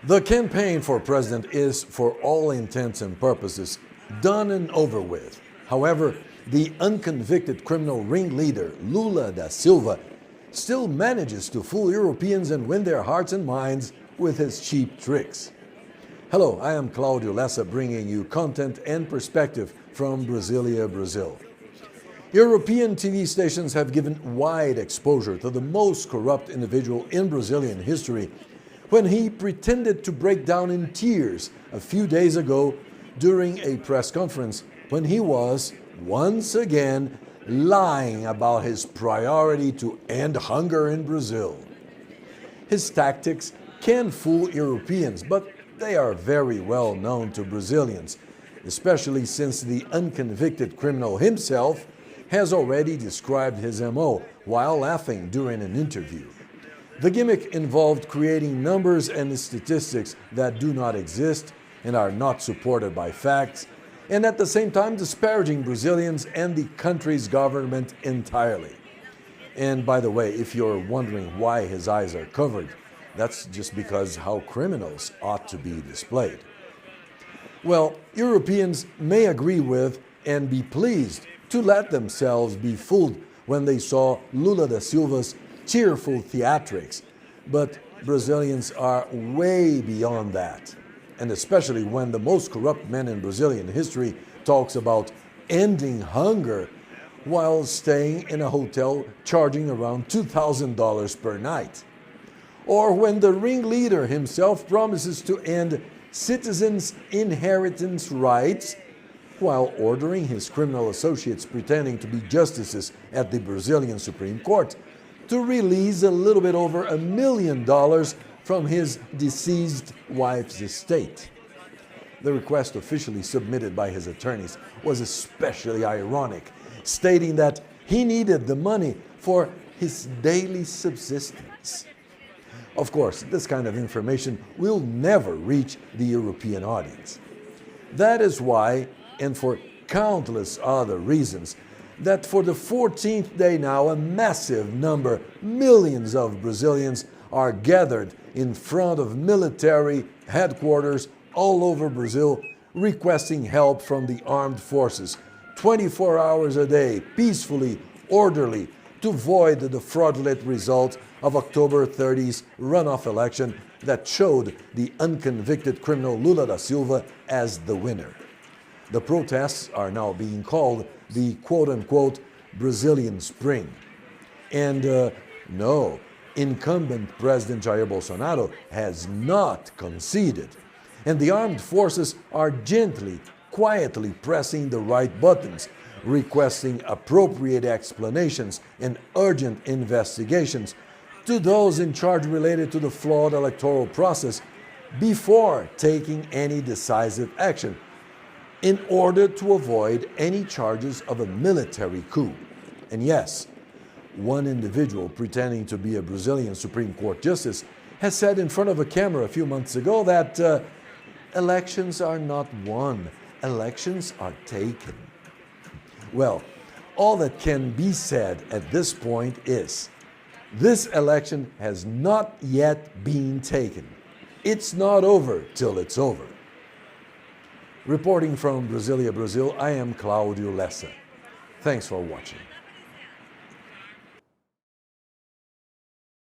The campaign for president is, for all intents and purposes, done and over with. However, the unconvicted criminal ringleader Lula da Silva still manages to fool Europeans and win their hearts and minds with his cheap tricks. Hello, I am Claudio Lessa, bringing you content and perspective from Brasilia, Brazil. European TV stations have given wide exposure to the most corrupt individual in Brazilian history when he pretended to break down in tears a few days ago during a press conference when he was, once again, lying about his priority to end hunger in Brazil. His tactics can fool Europeans, but they are very well known to Brazilians, especially since the unconvicted criminal himself has already described his MO while laughing during an interview. The gimmick involved creating numbers and statistics that do not exist and are not supported by facts, and at the same time disparaging Brazilians and the country's government entirely. And by the way, if you're wondering why his eyes are covered, that's just because how criminals ought to be displayed. Well, Europeans may agree with and be pleased to let themselves be fooled when they saw Lula da Silva's cheerful theatrics, but Brazilians are way beyond that. And especially when the most corrupt man in Brazilian history talks about ending hunger while staying in a hotel charging around $2,000 per night. Or when the ringleader himself promises to end citizens' inheritance rights while ordering his criminal associates pretending to be justices at the Brazilian Supreme Court to release a little bit over $1 million from his deceased wife's estate. The request officially submitted by his attorneys was especially ironic, stating that he needed the money for his daily subsistence. Of course, this kind of information will never reach the European audience. That is why, and for countless other reasons, that for the 14th day now, a massive number, millions of Brazilians are gathered in front of military headquarters all over Brazil, requesting help from the armed forces, 24 hours a day, peacefully, orderly, to void the fraudulent result of October 30's runoff election that showed the unconvicted criminal Lula da Silva as the winner. The protests are now being called the quote-unquote Brazilian Spring. And no, incumbent President Jair Bolsonaro has not conceded. And the armed forces are gently, quietly pressing the right buttons, requesting appropriate explanations and urgent investigations to those in charge related to the flawed electoral process before taking any decisive action, in order to avoid any charges of a military coup. And yes, one individual pretending to be a Brazilian Supreme Court justice has said in front of a camera a few months ago that elections are not won, elections are taken. Well, all that can be said at this point is, this election has not yet been taken. It's not over till it's over. Reporting from Brasilia, Brazil, I am Claudio Lessa. Thanks for watching.